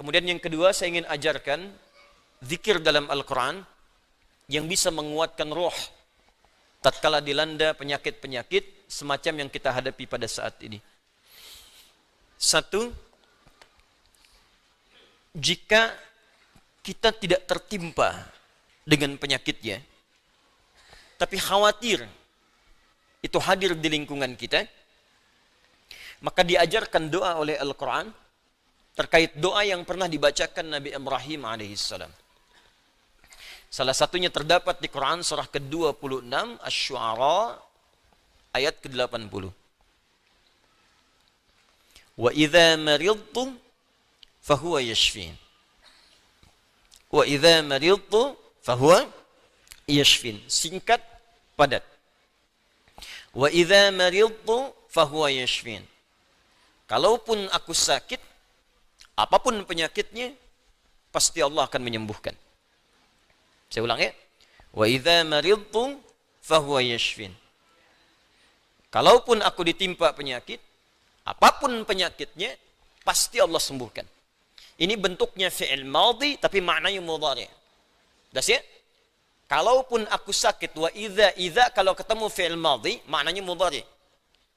Kemudian yang kedua, saya ingin ajarkan zikir dalam Al-Quran yang bisa menguatkan roh tatkala dilanda penyakit-penyakit semacam yang kita hadapi pada saat ini. Satu, jika kita tidak tertimpa dengan penyakitnya, tapi khawatir itu hadir di lingkungan kita, maka diajarkan doa oleh Al-Quran terkait doa yang pernah dibacakan Nabi Ibrahim alaihissalam. Salah satunya terdapat di Quran surah ke-26 Asy-Syu'ara ayat ke-80. Wa idza maridtu fahuwa yashfin. Wa idza maridtu fahuwa yashfin. Singkat, padat. Wa idza maridtu fahuwa yashfin. Kalaupun aku sakit, apapun penyakitnya, pasti Allah akan menyembuhkan. Saya ulang ya. Wa idza maridtu fahuwa yashfin. Kalaupun aku ditimpa penyakit, apapun penyakitnya, pasti Allah sembuhkan. Ini bentuknya fi'il madhi tapi maknanya mudhari'. Das ya? Kalaupun aku sakit, wa idza kalau ketemu fi'il madhi maknanya mudhari'.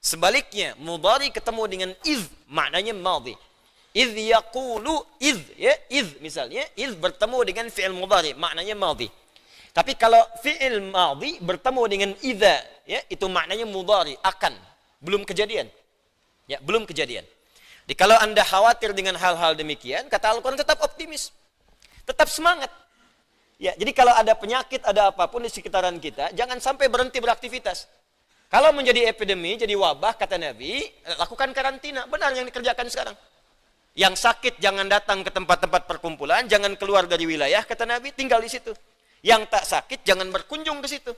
Sebaliknya, mudhari ketemu dengan iz maknanya madhi. Iz yaqulu iz, ya, iz misalnya, iz bertemu dengan fi'il mudhari maknanya madhi. Tapi kalau fi'il madhi bertemu dengan idza, ya, itu maknanya mudhari, akan, belum kejadian. Ya, belum kejadian. Jadi kalau Anda khawatir dengan hal-hal demikian, kata Al-Quran tetap optimis. Tetap semangat. Ya, jadi kalau ada penyakit, ada apapun di sekitaran kita, jangan sampai berhenti beraktivitas. Kalau menjadi epidemi, jadi wabah, kata Nabi, lakukan karantina. Benar yang dikerjakan sekarang. Yang sakit jangan datang ke tempat-tempat perkumpulan, jangan keluar dari wilayah, kata Nabi, tinggal di situ. Yang tak sakit jangan berkunjung ke situ.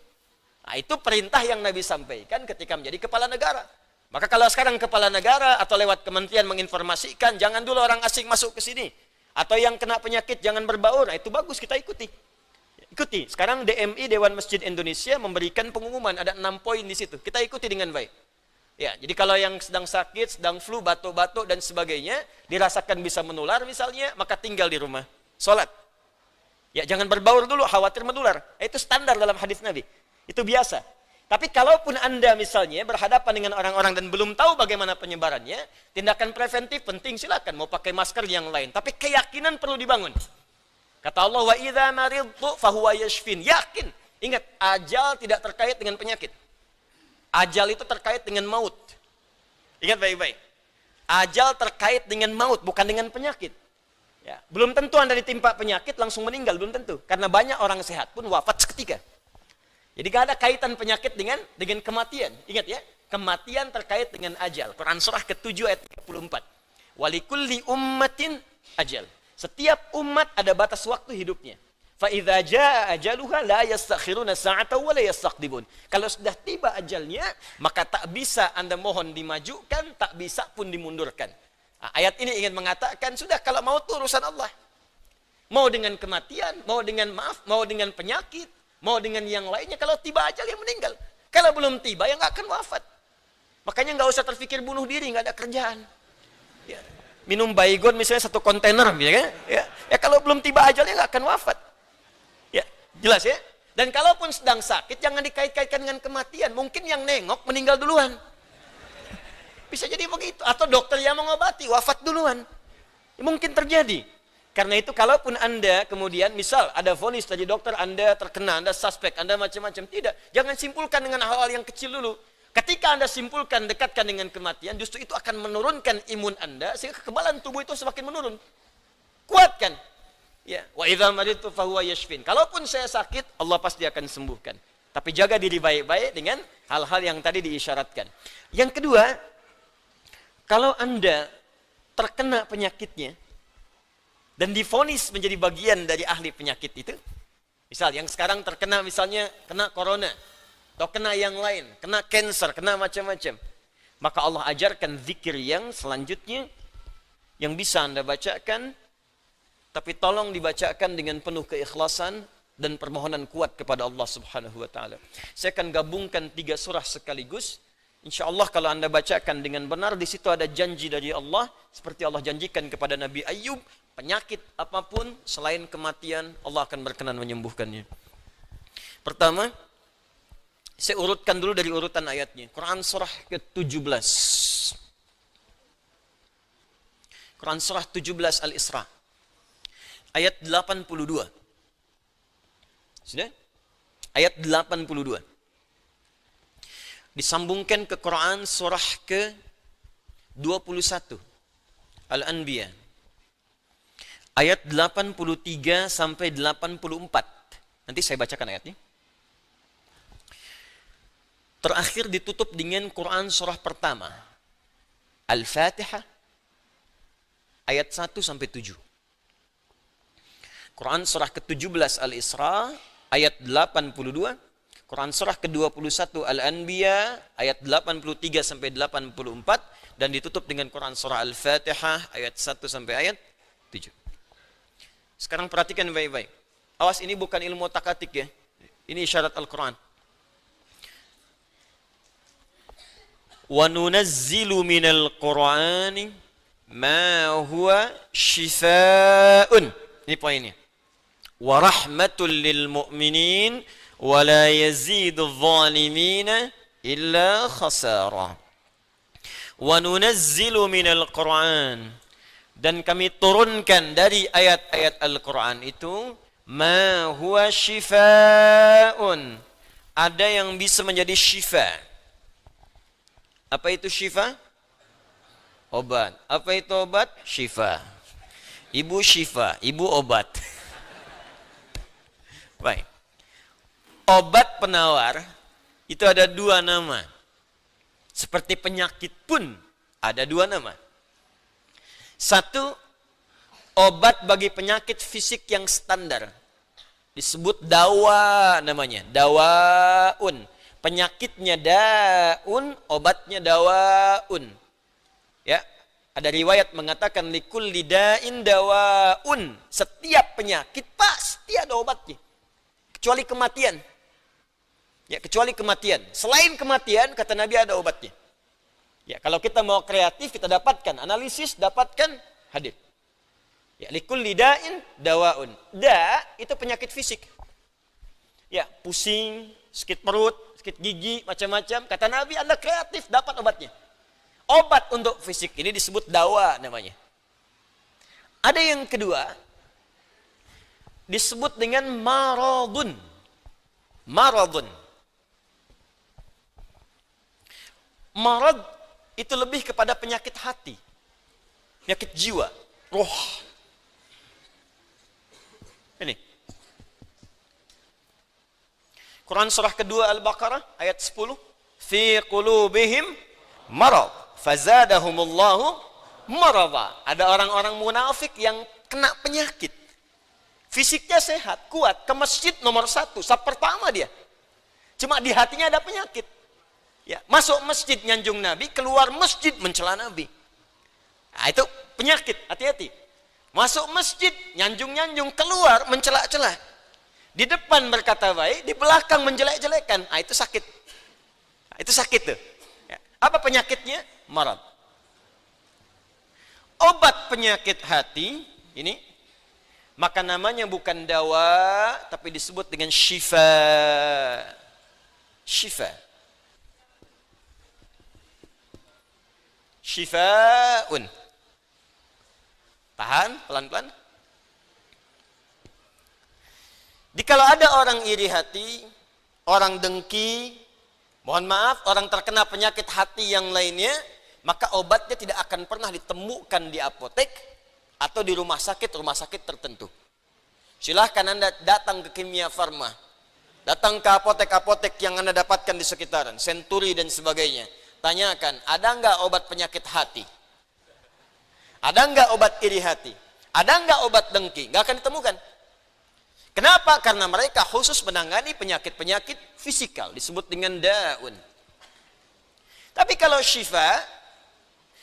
Nah, itu perintah yang Nabi sampaikan ketika menjadi kepala negara. Maka kalau sekarang kepala negara atau lewat kementerian menginformasikan, jangan dulu orang asing masuk ke sini. Atau yang kena penyakit jangan berbaur. Nah, itu bagus, kita ikuti. Ikuti. Sekarang DMI, Dewan Masjid Indonesia, memberikan pengumuman, ada 6 poin di situ. Kita ikuti dengan baik. Ya, jadi kalau yang sedang sakit, sedang flu, batuk-batuk dan sebagainya, dirasakan bisa menular misalnya, maka tinggal di rumah. Sholat. Ya, jangan berbaur dulu, khawatir menular. Itu standar dalam hadis Nabi. Itu biasa. Tapi kalaupun Anda misalnya berhadapan dengan orang-orang dan belum tahu bagaimana penyebarannya, tindakan preventif penting, silakan. Mau pakai masker yang lain. Tapi keyakinan perlu dibangun. Kata Allah, wa idza maridtu fahuwa yashfin. Yakin. Ingat, ajal tidak terkait dengan penyakit. Ajal itu terkait dengan maut. Ingat baik-baik. Ajal terkait dengan maut, bukan dengan penyakit. Ya, belum tentu Anda ditimpa penyakit langsung meninggal, belum tentu. Karena banyak orang sehat pun wafat seketika. Jadi gak ada kaitan penyakit dengan kematian. Ingat ya, kematian terkait dengan ajal. Quran surah ke-7 ayat 34. Walikulli ummatin ajal. Setiap umat ada batas waktu hidupnya. Fa idza jaa ajaluha la yastakhiruna sa'atan wa la yastaqdimun. Kalau sudah tiba ajalnya, maka tak bisa Anda mohon dimajukan, tak bisa pun dimundurkan. Nah, ayat ini ingin mengatakan, sudah kalau mau itu urusan Allah. Mau dengan kematian, mau dengan maaf, mau dengan penyakit, mau dengan yang lainnya, kalau tiba ajal yang meninggal. Kalau belum tiba, ya nggak akan wafat. Makanya nggak usah terpikir bunuh diri, nggak ada kerjaan. Ya. Minum baygon misalnya 1 kontainer, ya kalau belum tiba ajalnya nggak akan wafat. Ya, jelas ya. Dan kalaupun sedang sakit, jangan dikait-kaitkan dengan kematian. Mungkin yang nengok meninggal duluan. Bisa jadi begitu. Atau dokter yang mengobati, wafat duluan. Mungkin terjadi. Karena itu kalaupun Anda kemudian, misal ada vonis dari dokter, Anda terkena, Anda suspek, Anda macam-macam. Tidak. Jangan simpulkan dengan hal-hal yang kecil dulu. Ketika Anda simpulkan, dekatkan dengan kematian, justru itu akan menurunkan imun Anda, sehingga kekebalan tubuh itu semakin menurun. Kuatkan. Ya, wa idza maridtu fahuwa yashfin. Kalaupun saya sakit, Allah pasti akan sembuhkan. Tapi jaga diri baik-baik dengan hal-hal yang tadi diisyaratkan. Yang kedua, kalau Anda terkena penyakitnya dan divonis menjadi bagian dari ahli penyakit itu, misal yang sekarang terkena misalnya kena corona atau kena yang lain, kena cancer, kena macam-macam, maka Allah ajarkan zikir yang selanjutnya yang bisa Anda bacakan, tapi tolong dibacakan dengan penuh keikhlasan dan permohonan kuat kepada Allah Subhanahu wa taala. Saya akan gabungkan 3 surah sekaligus. Insya Allah kalau Anda bacakan dengan benar, di situ ada janji dari Allah, seperti Allah janjikan kepada Nabi Ayub, penyakit apapun selain kematian, Allah akan berkenan menyembuhkannya. Pertama, saya urutkan dulu dari urutan ayatnya. Quran surah ke-17. Quran surah 17 Al-Isra. Ayat 82. Sudah? Ayat 82. Disambungkan ke Quran surah ke-21 Al-Anbiya ayat 83 sampai 84. Nanti saya bacakan ayatnya. Terakhir ditutup dengan Quran surah pertama Al-Fatihah ayat 1 sampai 7. Quran surah ke-17 Al-Isra ayat 82. Quran surah ke-21 Al-Anbiya ayat 83 sampai 84 dan ditutup dengan Quran surah Al-Fatihah ayat 1 sampai ayat 7. Sekarang perhatikan baik-baik. Awas, ini bukan ilmu takatik ya. Ini isyarat Al-Quran. Wa nunazzilu minal Qur'ani ma huwa shifaa'un. Ini poinnya. Wa rahmatul lil mu'minin وَلَا يَزِيدُ الظَّالِمِينَ إِلَّا خَسَارًا وَنُنَزِّلُ مِنَ الْقُرْآنِ dan kami turunkan dari ayat-ayat Al-Quran itu مَا هُوَ شِفَاءٌ ada yang bisa menjadi syifa. Apa itu syifa? Obat. Apa itu obat? Syifa. Ibu syifa, ibu obat. Baik. Obat penawar itu ada dua nama. Seperti penyakit pun ada dua nama. Satu, obat bagi penyakit fisik yang standar. Disebut dawa namanya. Dawaun. Penyakitnya daun, obatnya dawaun. Ya, ada riwayat mengatakan likulli da'in dawaun. Setiap penyakit pasti ada obatnya. Kecuali kematian. Ya, kecuali kematian. Selain kematian, kata Nabi ada obatnya. Ya, kalau kita mau kreatif, kita dapatkan. Analisis, dapatkan, hadir. Ya, likulli da'in dawaun. Da, itu penyakit fisik. Ya, pusing, sakit perut, sakit gigi, macam-macam. Kata Nabi, Anda kreatif, dapat obatnya. Obat untuk fisik, ini disebut dawa namanya. Ada yang kedua, disebut dengan maradun. Maradun. Marad itu lebih kepada penyakit hati, penyakit jiwa, roh. Ini Quran surah kedua Al-Baqarah ayat 10. Fi qulubihim marad fazadahumullahu marada. Ada orang-orang munafik yang kena penyakit. Fisiknya sehat, kuat, ke masjid nomor 1, saf pertama dia. Cuma di hatinya ada penyakit. Ya, masuk masjid nyanjung Nabi, keluar masjid mencela Nabi. Nah, itu penyakit, hati-hati. Masuk masjid, nyanjung-nyanjung, keluar mencela-cela. Di depan berkata baik, di belakang menjelek-jelekan. Nah, itu sakit. Nah, itu sakit tuh. Ya. Apa penyakitnya? Marad. Obat penyakit hati, ini, maka namanya bukan dawa, tapi disebut dengan syifa. Syifa. Syifaun. Tahan, pelan-pelan. Jikalau ada orang iri hati, orang dengki, mohon maaf, orang terkena penyakit hati yang lainnya, maka obatnya tidak akan pernah ditemukan di apotek atau di rumah sakit tertentu. Silahkan Anda datang ke Kimia Farma, datang ke apotek-apotek yang Anda dapatkan di sekitaran, Century dan sebagainya. Tanyakan, ada enggak obat penyakit hati? Ada enggak obat iri hati? Ada enggak obat dengki? Enggak akan ditemukan. Kenapa? Karena mereka khusus menangani penyakit-penyakit fisikal, disebut dengan daun. Tapi kalau syifa,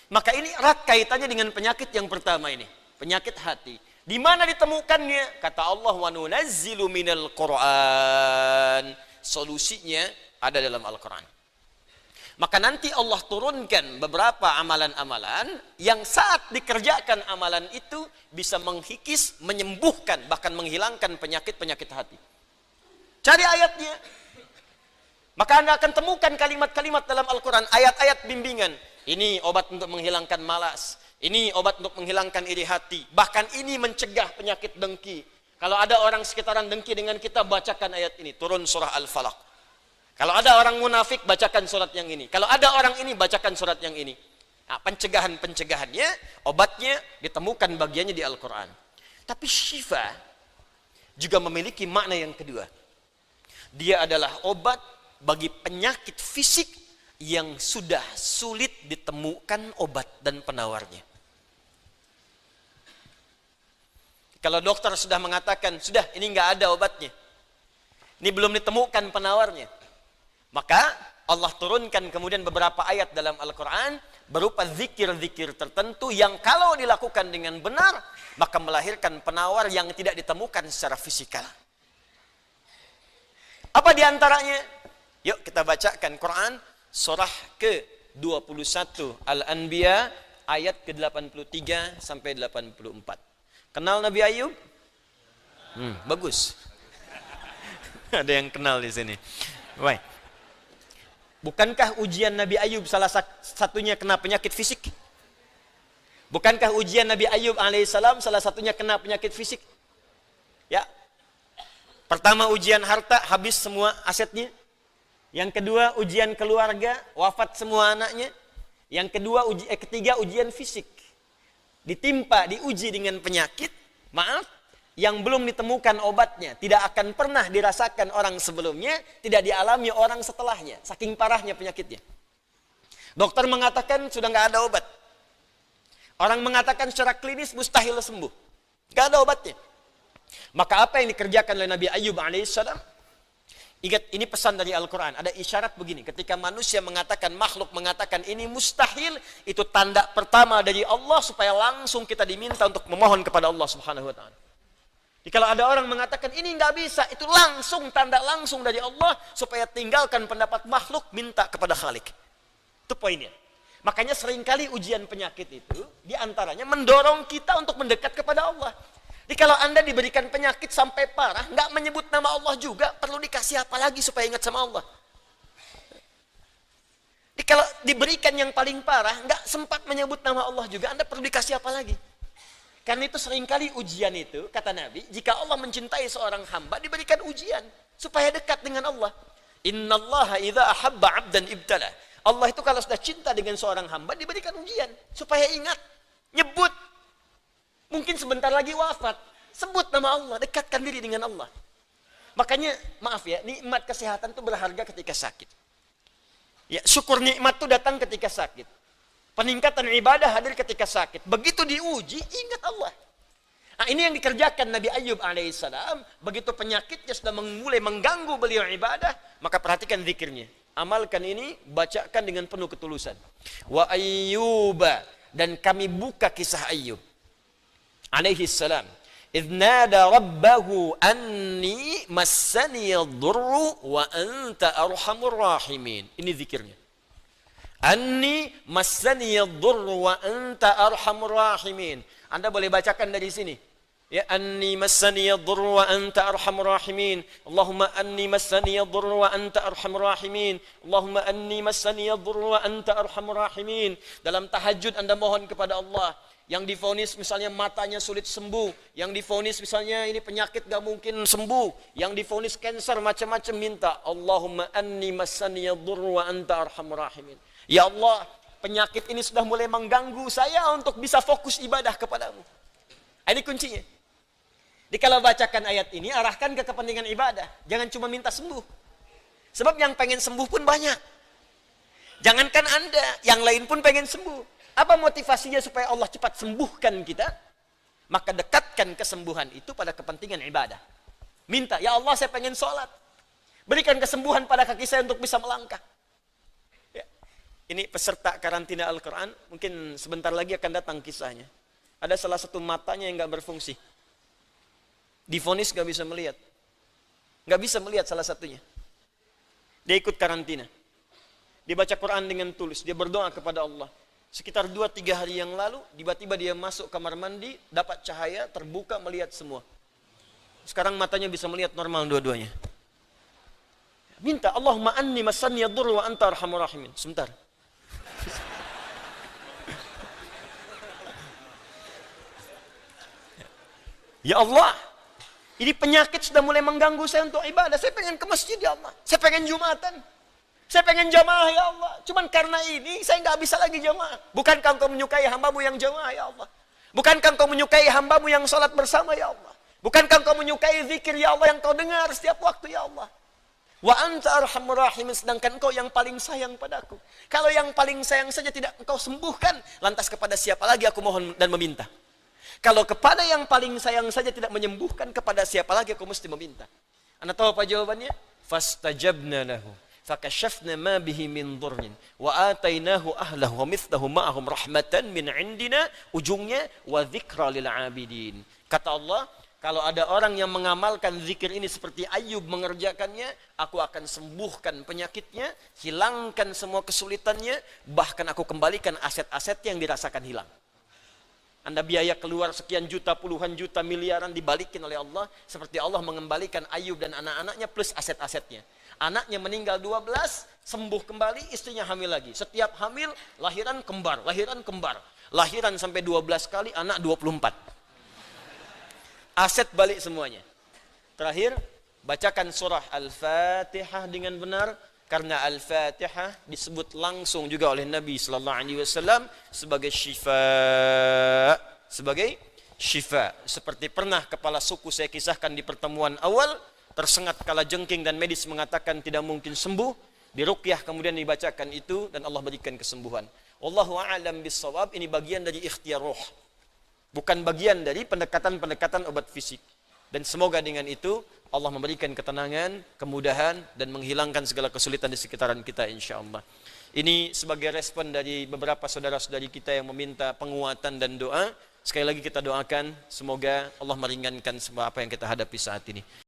maka ini erat kaitannya dengan penyakit yang pertama ini, penyakit hati. Di mana ditemukannya? Kata Allah, wa nunazzilu minal Qur'an. Solusinya ada dalam Al-Quran. Maka nanti Allah turunkan beberapa amalan-amalan yang saat dikerjakan amalan itu bisa menghikis, menyembuhkan, bahkan menghilangkan penyakit-penyakit hati. Cari ayatnya. Maka Anda akan temukan kalimat-kalimat dalam Al-Quran, ayat-ayat bimbingan. Ini obat untuk menghilangkan malas. Ini obat untuk menghilangkan iri hati. Bahkan ini mencegah penyakit dengki. Kalau ada orang sekitaran dengki dengan kita, bacakan ayat ini. Turun surah Al-Falaq. Kalau ada orang munafik, bacakan surat yang ini. Kalau ada orang ini, bacakan surat yang ini. Nah, pencegahan-pencegahannya, obatnya ditemukan bagiannya di Al-Quran. Tapi syifa juga memiliki makna yang kedua. Dia adalah obat bagi penyakit fisik yang sudah sulit ditemukan obat dan penawarnya. Kalau dokter sudah mengatakan, sudah ini nggak ada obatnya. Ini belum ditemukan penawarnya. Maka Allah turunkan kemudian beberapa ayat dalam Al-Quran berupa zikir-zikir tertentu yang kalau dilakukan dengan benar, maka melahirkan penawar yang tidak ditemukan secara fisikal. Apa diantaranya? Yuk kita bacakan Quran surah ke-21 Al-Anbiya ayat ke-83 sampai 84. Kenal Nabi Ayub? Bagus. Ada yang kenal di sini. Baik. Bukankah ujian Nabi Ayub salah satunya kena penyakit fisik? Bukankah ujian Nabi Ayub alaihissalam salah satunya kena penyakit fisik? Ya. Pertama ujian harta, habis semua asetnya. Yang kedua ujian keluarga, wafat semua anaknya. Yang kedua ketiga ujian fisik. Diuji dengan penyakit, maaf, yang belum ditemukan obatnya, tidak akan pernah dirasakan orang sebelumnya, tidak dialami orang setelahnya, saking parahnya penyakitnya. Dokter mengatakan sudah nggak ada obat. Orang mengatakan secara klinis mustahil sembuh, nggak ada obatnya. Maka apa yang dikerjakan oleh Nabi Ayub alaihissalam? Ingat, ini pesan dari Al-Quran. Ada isyarat begini, ketika manusia mengatakan, makhluk mengatakan ini mustahil, itu tanda pertama dari Allah supaya langsung kita diminta untuk memohon kepada Allah Subhanahu Wa Taala. Jadi kalau ada orang mengatakan ini nggak bisa, itu langsung tanda langsung dari Allah supaya tinggalkan pendapat makhluk, minta kepada Khalik. Itu poinnya. Makanya seringkali ujian penyakit itu diantaranya mendorong kita untuk mendekat kepada Allah. Jadi kalau Anda diberikan penyakit sampai parah, nggak menyebut nama Allah juga, perlu dikasih apa lagi supaya ingat sama Allah? Jadi kalau diberikan yang paling parah, nggak sempat menyebut nama Allah juga, Anda perlu dikasih apa lagi? Karena itu seringkali ujian itu, kata Nabi, jika Allah mencintai seorang hamba, diberikan ujian supaya dekat dengan Allah. Innallaha idza ahabba 'abdan ibtala. Allah itu kalau sudah cinta dengan seorang hamba, diberikan ujian supaya ingat, nyebut. Mungkin sebentar lagi wafat, sebut nama Allah, dekatkan diri dengan Allah. Makanya, maaf ya, nikmat kesehatan itu berharga ketika sakit. Ya, syukur nikmat itu datang ketika sakit. Peningkatan ibadah hadir ketika sakit. Begitu diuji, ingat Allah. Nah, ini yang dikerjakan Nabi Ayub alaihissalam. Begitu penyakitnya sudah mulai mengganggu beliau ibadah, maka perhatikan zikirnya. Amalkan ini, bacakan dengan penuh ketulusan. Wa ayyuba, dan kami buka kisah Ayub alaihissalam. Idh nada rabbahu anni massani yadurru wa anta arhamur rahimin. Ini zikirnya. Anni massani yadurru wa anta arhamur rahimin. Anda boleh bacakan dari sini. Ya, anni massani yadurru wa anta arhamur rahimin. Allahumma anni massani yadurru wa anta arhamur rahimin. Allahumma anni massani yadurru wa anta arhamur rahimin. Dalam tahajud Anda mohon kepada Allah. Yang divonis misalnya matanya sulit sembuh, yang divonis misalnya ini penyakit gak mungkin sembuh, yang divonis cancer macam-macam, minta Allahumma anni massani yadurru wa anta arhamur rahimin. Ya Allah, penyakit ini sudah mulai mengganggu saya untuk bisa fokus ibadah kepadamu. Ini kuncinya. Jadi kalau bacakan ayat ini, arahkan ke kepentingan ibadah. Jangan cuma minta sembuh. Sebab yang pengen sembuh pun banyak. Jangankan Anda, yang lain pun pengen sembuh. Apa motivasinya supaya Allah cepat sembuhkan kita? Maka dekatkan kesembuhan itu pada kepentingan ibadah. Minta, ya Allah saya pengen sholat. Berikan kesembuhan pada kaki saya untuk bisa melangkah. Ya. Ini peserta karantina Al-Quran, mungkin sebentar lagi akan datang kisahnya. Ada salah satu matanya yang gak berfungsi. Divonis gak bisa melihat. Gak bisa melihat salah satunya. Dia ikut karantina. Dia baca Quran dengan tulus, dia berdoa kepada Allah. Sekitar 2-3 hari yang lalu, tiba-tiba dia masuk kamar mandi, dapat cahaya, terbuka, melihat semua. Sekarang matanya bisa melihat normal dua-duanya. Minta, Allahumma anni masanni yadur wa anta arhamur rahimin. Sebentar. Ya Allah, ini penyakit sudah mulai mengganggu saya untuk ibadah. Saya pengen ke masjid ya Allah. Saya pengen Jumatan. Saya pengen jamaah ya Allah. Cuman karena ini saya nggak bisa lagi jamaah. Bukankah engkau menyukai hambamu yang jamaah ya Allah? Bukankah engkau menyukai hambamu yang sholat bersama ya Allah? Bukankah engkau menyukai zikir ya Allah yang kau dengar setiap waktu ya Allah? Wa anta arhamur rahimin, sedangkan engkau yang paling sayang padaku. Kalau yang paling sayang saja tidak engkau sembuhkan, lantas kepada siapa lagi aku mohon dan meminta? Kalau kepada yang paling sayang saja tidak menyembuhkan, kepada siapa lagi aku mesti meminta? Anda tahu apa jawabannya? Fastajabna lahu fakashafna ma bihi min dhurrin wa atainahu ahlahu wa mithlahu ma'ahum rahmatan min indina, ujungnya wa dzikra lil abidin. Kata Allah, kalau ada orang yang mengamalkan zikir ini seperti Ayub mengerjakannya, aku akan sembuhkan penyakitnya, hilangkan semua kesulitannya, bahkan aku kembalikan aset-asetnya yang dirasakan hilang. Anda biaya keluar sekian juta, puluhan juta, miliaran dibalikin oleh Allah, seperti Allah mengembalikan Ayub dan anak-anaknya plus aset-asetnya. Anaknya meninggal 12, sembuh kembali, istrinya hamil lagi. Setiap hamil, lahiran kembar, lahiran kembar. Lahiran sampai 12 kali, anak 24. Aset balik semuanya. Terakhir, bacakan surah Al-Fatihah dengan benar, karena Al-Fatihah disebut langsung juga oleh Nabi sallallahu alaihi wasallam sebagai syifa, sebagai syifa. Seperti pernah kepala suku saya kisahkan di pertemuan awal, tersengat kala jengking dan medis mengatakan tidak mungkin sembuh, diruqyah kemudian dibacakan itu dan Allah berikan kesembuhan. Wallahu a'lam bissawab. Ini bagian dari ikhtiar roh, bukan bagian dari pendekatan-pendekatan obat fisik. Dan semoga dengan itu Allah memberikan ketenangan, kemudahan, dan menghilangkan segala kesulitan di sekitaran kita insyaAllah. Ini sebagai respon dari beberapa saudara-saudari kita yang meminta penguatan dan doa. Sekali lagi kita doakan, semoga Allah meringankan semua apa yang kita hadapi saat ini.